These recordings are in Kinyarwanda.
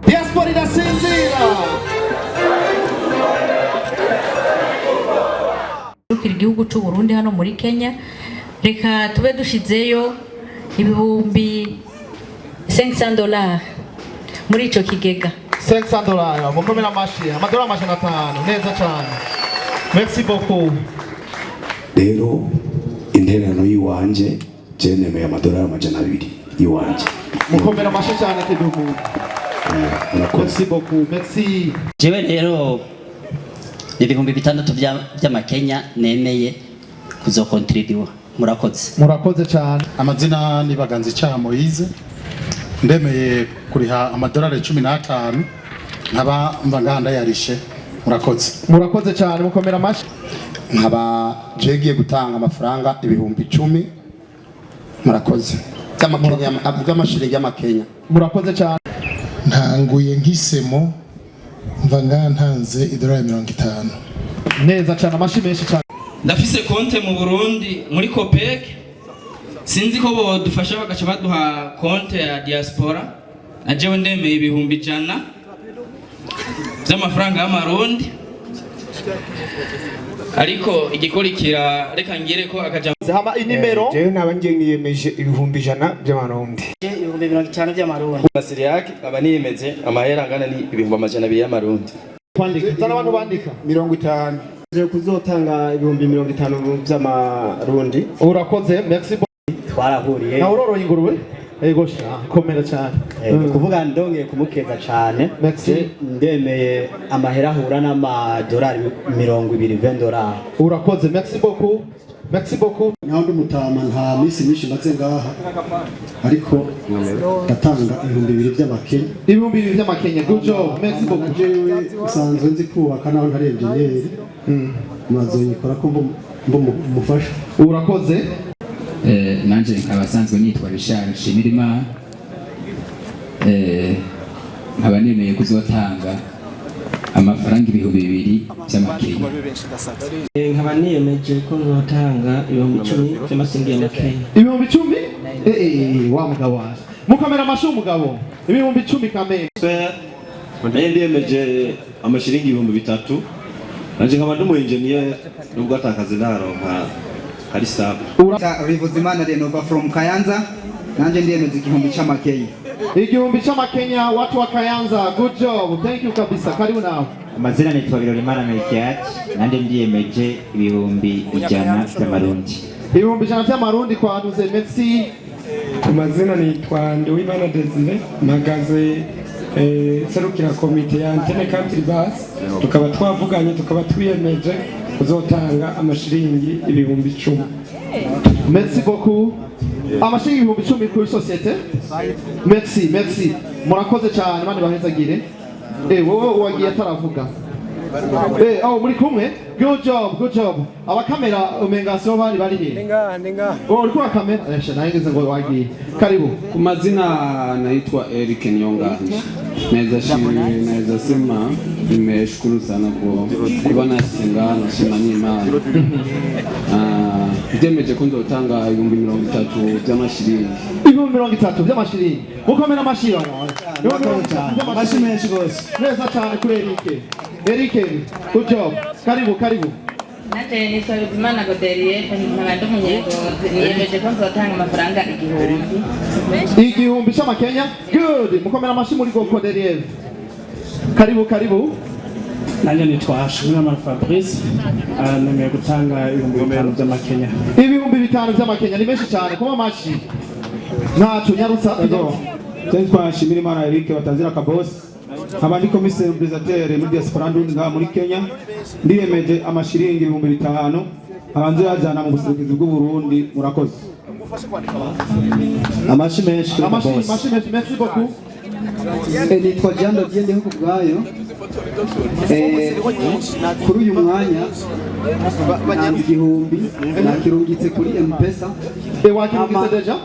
Diaspora idasinzira. Igihugu cy'u Burundi hano muri Kenya, reka tube dushizeyo ibihumbi $500 muri ico kigega. $500 mukomera amashi, amadolari amajana 5 neza cyane. Merci beaucoup. Rero interano yiwanje jenemeye amadolari amajana 2 yiwanje. Mukomera amashi cyane kidumu. Merci beaucoup. Merci. Jewe rero ibihumbi 6 by'amakenya nemeye kuzokontribute. Murakoze cyane. Amazina ni Baganzi Cyaha Moise, ndemeye kuriha amadolari 15 nkaba mvanganda yarishe. Murakoze cyane, mukomera amashi. Nkaba jegiye gutanga amafaranga ibihumbi 10. Murakoze by'amashiringi y'amakenya. Murakoze cyane. Ntanguye nkisemo mvanga ntanze idolari 50. Neza cyane, amashi menshi cyane. Ndafise konte mu Burundi muri Copec, sinzi ko bodufasha bagaca baduha konte ya diaspora. Ajewe ndemeye ibihumbi 100 by'amafaranga y'amarundi, ariko igikurikira reka ngire ko akaja hama inimero. Jewe nabanje niyemeje ibihumbi 100 by'amarundi. Ibihumbi 50 by'amarundi. Basiriyaki aba niyemeje amahera angana ni ibihumbi 200 y'amarundi. Kwandika zana abantu bandika 50. Je kuzotanga ibihumbi 50 by'amarundi. Urakoze, merci beaucoup. Twarahuriye. Na uroroye ingurube? Ego sha, komera cyane. Kuvuga ndongeye kumukeza cyane. Merci. Ndemeye amahera ahura n'amadolari 20 Urakoze, merci beaucoup. Merci beaucoup. Nandi mutama nta misi myinshi maze ngaha, ariko gatanga ibihumbi 2 by'amakenya. Ibihumbi 2 by'amakenya. Good job. Merci beaucoup. Jewe usanzwe nzi kubaka naho ntari engineer. Mazoyikora ko mufasha. Urakoze. Nanje abasanzwe nitwa Richard Shimirimana, nkaba nemeye kuzotanga amafaranga ibihumbi 2 by'amakenya. Nkaba niyemeje ko nzotanga ibihumbi 10 by'amasingi y'amakenya. Ibihumbi 10? Wa mugabo waje. Mukamera amashu umugabo. Ibihumbi 10 kamera. Naye ndiyemeje amashiringi ibihumbi 3. Nanje nkaba ndi mu engineer nubwo atakaze naronka hari stable. Rivuzimana Renova from Kayanza, nanje ndiyemeje igihumbi cy'amakenya. Igihumbi cy'amakenya, watu wa Kayanza. Good job. Thank you kabisa. Karibu nao. Amazina ni Twagirimana Melkiat, nanje ndiyemeje ibihumbi 100 by'amarundi. Ibihumbi 100 by'amarundi kwa anuze. Merci. Amazina ni Nduwimana Desire, mpagaze serukira komite ya Antene Country Bus, tukaba twavuganye tukaba twiyemeje kuzotanga amashiringi ibihumbi 10. Merci beaucoup. Amashiringi ibihumbi 10 kuri societe. Merci. Murakoze cyane, bandi bahezagire. Wowe wagiye ataravuga. Muri kumwe. Good job. Abakamera umengasiyo bari he? Nenga. Uri kwa kamera? Nahingeze ngo wagiye. Karibu. Ku mazina naitwa Eric Nyonga. Naweza sema nimeshukuru sana kwa nasingana shimani imani. Ndemeje ko ndotanga ibihumbi 30 by'amashiringi. Ibihumbi 30 by'amashiringi. Mukomera amashira. Amashi menshi gose. Neza cyane kuri Eric. Good job. Karibu. Nanje ni Twagirimana Godelier, nkaba umunyegozi, niyemeje ko nzotanga amafaranga igihumbi cy'amakenya. Good. Mukomera amashi muri Godelier. Karibu. Nanje nitwa Shimira Fabrice, nemeye gutanga ibihumbi 5 by'amakenya. Ibihumbi 5 by'amakenya ni menshi cyane. Kuma amashi. Ntacu nyarutsa. Twa Shimirimana Eric watanzira kabosi. Abandi komiseri presidentiel muri diaspora ndundi nga muri Kenya, ndiyemeje amashiringi ibihumbi 5 abanze yajana mu buserukizi bw'u Burundi. Murakoze. Amashi menshi. Merci beaucoup. Nitwa Jando Diende huko bwayo. Kuri uyu mwanya nanze igihumbi nakirungitse kuri M-Pesa. Wakirungitse deja?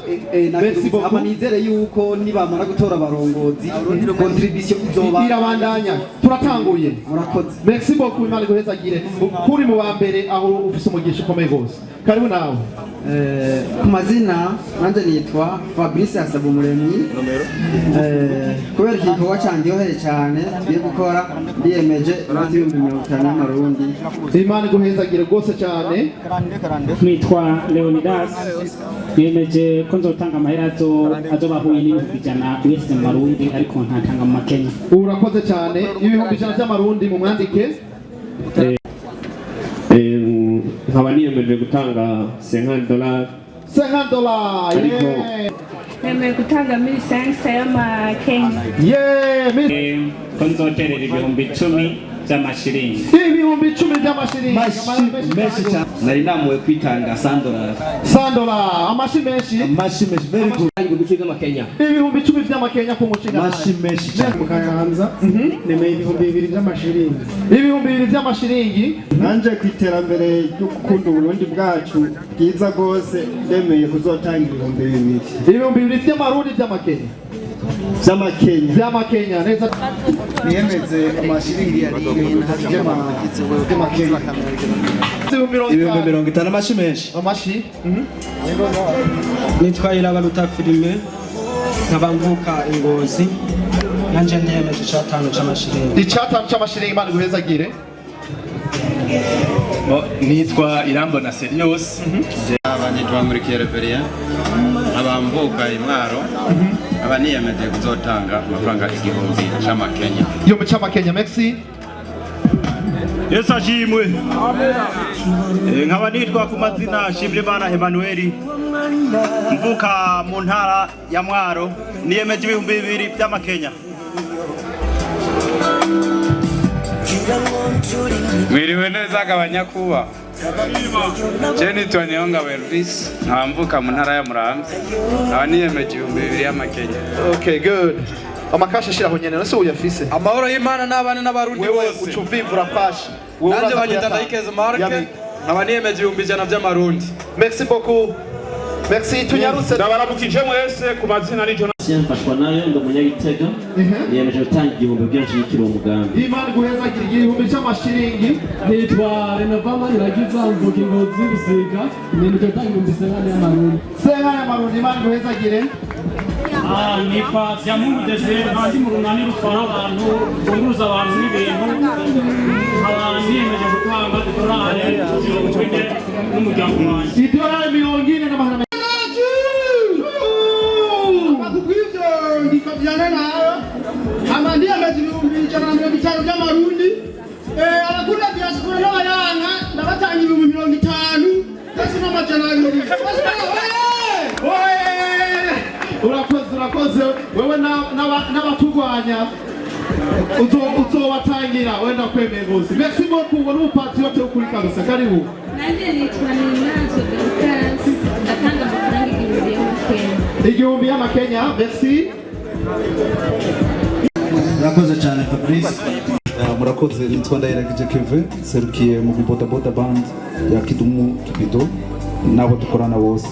Ama nizere yuko nibamara gutora abarongozi contribution izoba irabandanya. Turatanguye. Murakoze. Merci beaucoup, Imana iguhezagire. Kuri mu wa mbere aho ufise umugisha ukomeye gose. Karibu nawe. Ku mazina nanje nitwa Fabrice Asabumuremyi. Kubera igikorwa igikorwa candyoheye cyane tugiye gukora ndiyemeje inoti 50 y'amarundi. Imana iguhezagire rwose cyane. Nitwa Leonidas niyemeje ko nzotanga amahera azobahuye n'ibihumbi 100 wese mu marundi ariko ntatanga mu makenya. Urakoze cyane ibihumbi 100 by'amarundi mu mwandike. Nkaba niyemeje gutanga $50. $50. Nemeye gutanga 1500 y'amakenya. Ko nzoterera ibihumbi 10 by'amashiringi. Ibihumbi 10 by'amashiringi. Menshi cyane. Nari namuwe kwitanga $100. $100 amashi menshi. Very good. Ibihumbi 10 by'amakenya. Ibihumbi 10 by'amakenya ku mushinga. Mashi menshi cyane. Mukayanza nemeye ibihumbi 2 by'amashiringi. Ibihumbi 2 by'amashiringi. Nanje ku iterambere ryo gukunda Burundi bwacu bwiza rwose ndemeye kuzotanga ibihumbi 2. Ibihumbi 2 by'amarundi by'amakenya. By'amakenya neza. Niyemeze amashiringi ya by'amakenya. Ibihumbi 50 amashi menshi. Amashi. Nitwa Irabaruta Filime nkabamvuka Ingozi nanje niyemeje cyatanu cy'amashiringi. Icyatanu cy'amashiringi Imana iguhezagire. Nitwa Irambona Serious. Nitwa Murikiye Reverien abamvuka Imwaro abaniyemeje kuzotanga amafaranga 1000 cy'amakenya. Yo mu cy'amakenya merci. Yesu ashimwe. Nkaba nitwa ku mazina Shimrimana Emmanuel mvuka mu ntara ya Mwaro niyemeje ibihumbi 2 by'amakenya. Mwiriwe neza abanyakuba. Jeni Tonyonga Elvis nkamvuka mu ntara ya Muramvya. Aba niyemeje ibihumbi 2 y'amakenya. Okay, good. Amakasha shiraho nyene nose uyafise. Amahoro y'Imana n'abana n'abarundi bose. Ucuvimvura pasha. Nanje banyita Ndayikeze Mark. Nkaba niyemeje ibihumbi 100 by'amarundi. Merci beaucoup. Merci tunyarutse. Ndabaramukije mwese ku mazina ni Jonathan Mfashwa nayo ndo munyagitega. Niyemeje gutanga igihumbi byinshi n'ikiro umugambi. Imana guhezagire igihumbi cy'amashiringi. Nitwa Renovama Iragiza mvuka Ingozi Rusiga. Niyemeje gutanga ibihumbi 50 y'amarundi. 50 y'amarundi Imana guhezagire. Nitwa Vyamungu Desire kandi mu runani rutwara abantu bunguza abantu n'ibintu. Niyemeje gutanga $100 n'umuryango wanjye. $40 n'amahana. Ndikabyana nayo amandiye amazibihumbi 150 by'amarundi abakunda diaspora n'abayanga ndabatanga ibihumbi 50 kasi n'amajana 2. Urakoze wewe n'abatugwanya uzobatangira wenda kwemeye gose. Merci beaucoup ngo n'upati wote ukuri kabisa karibu. Nanje nitwa Ninazo Dorcas ndatanga amafaranga 1000 y'amakenya. 1000 y'amakenya. Merci. Murakoze cyane Fabrice. Murakoze nitwa Ndayiragije Keve serukiye mu bodaboda band ya Kidumu Tubido nabo dukorana bose.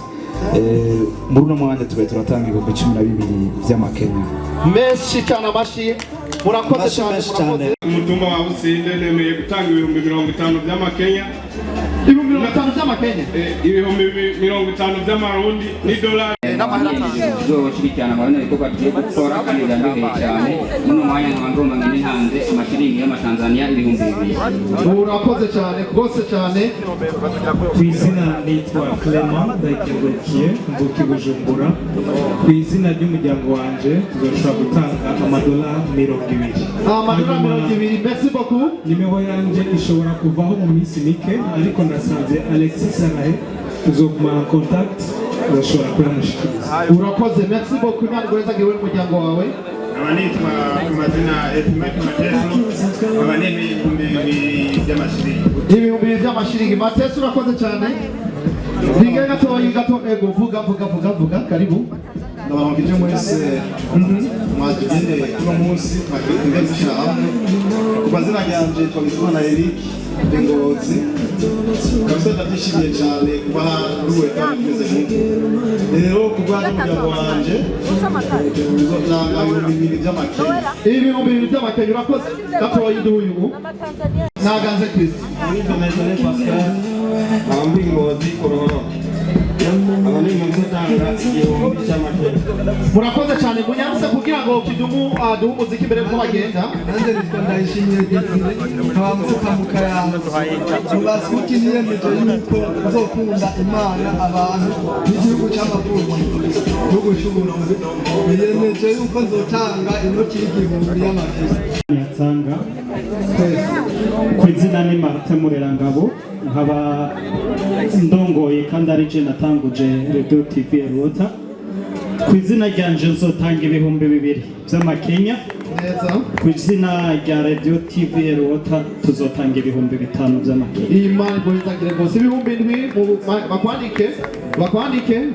Muri uno mwanya turatanga ibihumbi 12 by'amakenya. Merci cyane amashi. Murakoze cyane. Umutumba wa Businde nemeye gutanga ibihumbi 50 by'amakenya. Ibihumbi 50 by'amakenya. Ibihumbi 50 by'amarundi ni $. Tuzobashirikirana marana ibikorwa tugiye gukora kandi birandyoheye cyane. Muno mwanya nkabangomba ngene hanze amashiringi y'amatanzania ibihumbi 2. Urakoze cyane rwose cyane. Ku izina nitwa Clement Ndayikengurukiye mvuka Bujumbura. Ku izina ry'umuryango wanje tuzoshobora gutanga $20. $20. Merci beaucoup. Nimero yanje ishobora kuvaho mu minsi mike ariko nasanze Alexis Sarahe tuzoguma contact urashobora kuramushikiriza. Urakoze merci beaucoup Imana guhezagire umuryango wawe. Nitwa kumazina Ethimaki Mateso abanemeye ibihumbi 2 by'amashiringi. Ibihumbi 2 by'amashiringi. Mateso urakoze cyane. Ninge gato ego vuga karibu. Ndabaramukije mwese mwagende uno munsi twagende gushyira hamwe ku mazina yanjye twabizimana Eric Ngozi kabisa ndabyishimiye cyane kuba muri weta bimeze nk'uko rero ku bwanjye umuryango wanjye uzotanga ibihumbi 2 by'amakenya. Ibihumbi 2 by'amakenya urakoze gatoya iduhuyu naganze Chris Pascal Ngozi Kororo aba ni gutanga igihumbi cy'amakenya. Murakoze cyane munyarutse kugira ngo kidumu duhe umuziki mbere yuko bagenda. Nanjye nitwa Ndayishimiye Desire nkaba mvuka mu Kayanza. Mubazi ko niyemeje yuko uzokunda Imana abantu n'igihugu cy'amavuko igihugu cy'uburundi niyemeje yuko nzotanga inoti y'igihumbi y'amakenya. Yatsanga ku izina ni Martin Murerangabo nkaba ndongoye kandi ari je natanguje Radio TV Rota. Ku izina ryanje nzotanga ibihumbi 2 by'amakenya. Ku izina rya Radio TV Rota tuzotanga ibihumbi 5 by'amakenya. Imana gohitagire gose ibihumbi 7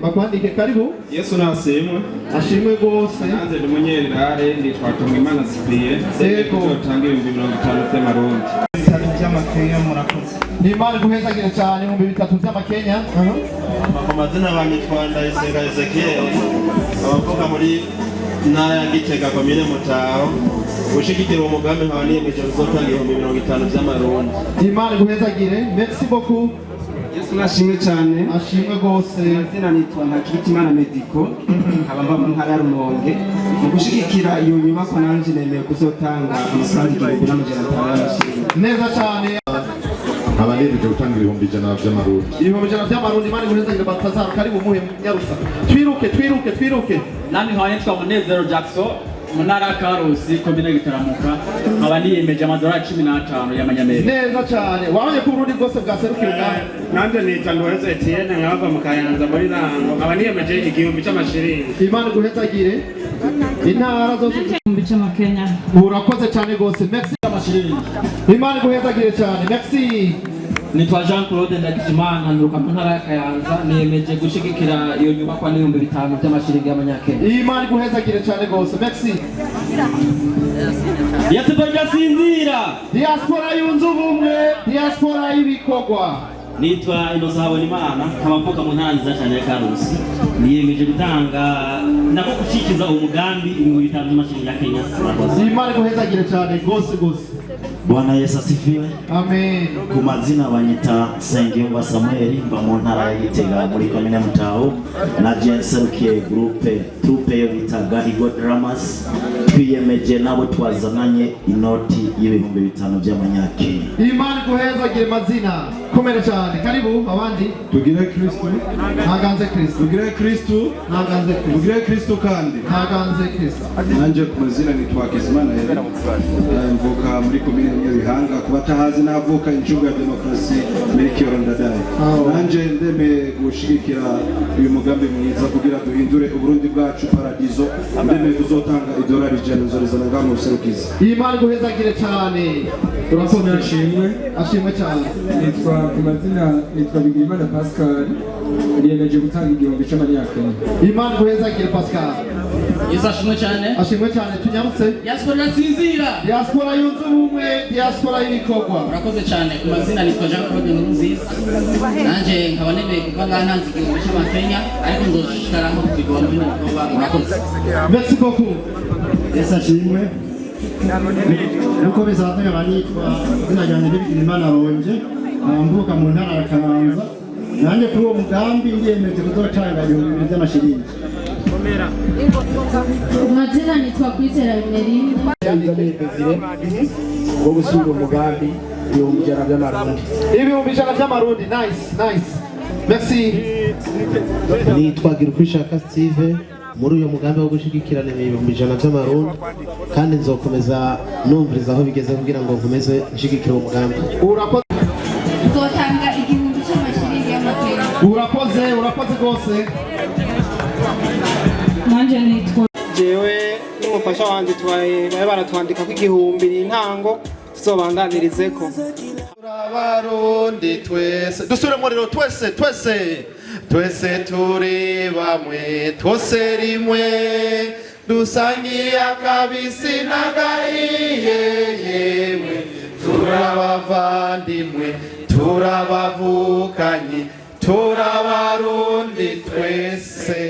bakwandike karibu. Yesu nasemwe ashimwe gose. Nanze ndi munyerare nditwatumwe Imana Sibiye tuzotanga ibihumbi 50 by'amarundi. By'amakenya murakoze. Imana guhezagire cyane ibihumbi 3 by'amakenya. Ku mazina banyitwa Ndayisenga Ezekiel abavuka muri ntara Gitega komine Mutaho ushigikira uwo mugambi nkaba niyemeje kuzotanga ibihumbi 50 by'amarundi. Imana guhezagire. Merci beaucoup. Yesu nashimwe cyane. Ashimwe gose. Mazina nitwa Ntakirutimana Medico abamba mu ntara ya Rumonge mu gushigikira iyo nyubako nanje nemeye kuzotanga amafaranga 1,500. Neza cyane. Abanejeje gutanga ibihumbi 100 by'amarundi. Ibihumbi 100 by'amarundi Imana guhezagire batazara karibu muhe nyarusa. Twiruke. Nani nkaba nitwa Munezero Jackson Munara Karusi komine Gitaramuka nkaba niyemeje amadolari 15 y'amanyamerika. Neza cyane. Wabonye ko Burundi bwose bwaserukira nanjye nitwa Nduweze Etienne nkaba mu Kayanza muri Rango nkaba niyemeje igihumbi cy'amashiringi. Imana guhezagire intara zose igihumbi cy'amakenya. Urakoze cyane gose. Merci y'amashiringi. Imana guhezagire cyane. Merci. Nitwa Jean Claude Ndagijimana nduka mu ntara ya Kayanza niyemeje gushigikira iyo nyubako n'ibihumbi 5 by'amashiringi y'amanyakenya. Imana guhezagire cyane gose. Merci. Yatubajasinzira diaspora yunze ubumwe, diaspora y'ibikogwa. Nitwa Innocent Habonimana nkaba mvuka mu ntara nziza cyane ya Karusi niyemeje gutanga nako gushikiza umugambi 5 by'amashiringi ya Kenya. Imana guhezagire cyane gose. Bwana Yesu asifiwe. Amen. Ku mazina banyita Sengiyumva Samuel mba mu ntara ya Gitega muri komine Mutaho na Jenserukiye troupe yo bitaga Igo Dramas twiyemeje nabo twazananye inoti y'ibihumbi 5 by'amanyakenya. Imana guhezagire mazina komera cyane. Karibu abandi. Tugire Kristo. Naganze Kristo. Tugire Kristo. Naganze Kristo. Tugire Kristo kandi. Naganze Kristo. Nanje ku mazina nitwa Kizimana Heri. Mvuka muri komine Nyabihanga kubatahazi navuka incunga ya demokrasi Melchior Ndadaye. Nanje ndeme gushigikira uyu mugambi mwiza kugira duhindure uburundi bwacu paradizo ndeme kuzotanga idolari 100 nzorezana ngamo serukiza. Imana guhezagire cyane. Urakoze ashimwe cyane. Nitwa ku mazina nitwa Bigimana Pascal niyemeje gutanga igihumbi cy'amanyakenya. Imana guhezagire Pascal. Yesu ashimwe cyane tunyarutse. Diaspora nsinzira. Diaspora yunze ubumwe, diaspora y'ibikogwa. Urakoze cyane ku mazina nitwa Jean Claude Nkurunziza nanje nkaba nemeye kuva ngaha ntanze igihumbi cy'amakenya ariko nzoshikaraho ku igihumbi n'ibikogwa. Urakoze. Merci beaucoup. Yesu ashimwe. Nuko bizatumye abanitwa izina ryanjye Bigirimana Ronje amvuka mu ntara ya Kayanza nanjye kuri uwo mugambi ndiyemeje kuzotanga ibihumbi 2 by'amashiringi. Mazina nitwa Kwizera Emeline. Wo gusura umugambi ibihumbi 100 by'amarundi. Ibihumbi 100 by'amarundi. Nice. Merci. Nitwa Girukwishaka Steve muri uyu mugambi wo gushigikirana ibihumbi 100 by'amarundi kandi nzokomeza numviriza aho bigeze kugira ngo nkomeze nshigikira uwo mugambi. Urakoze. Nzotanga igihumbi cy'amashiringi y'amakenya. Urakoze gose. Nanje nitwa jewe n'umufasha wanje twaye baratwandika ko igihumbi n'intango tuzobandanyirizeko. Abarundi twese dusubiremo rero twese turi bamwe twose rimwe dusangiye akabisi n'agahiye yewe turabavandimwe turabavukanyi turabarundi twese.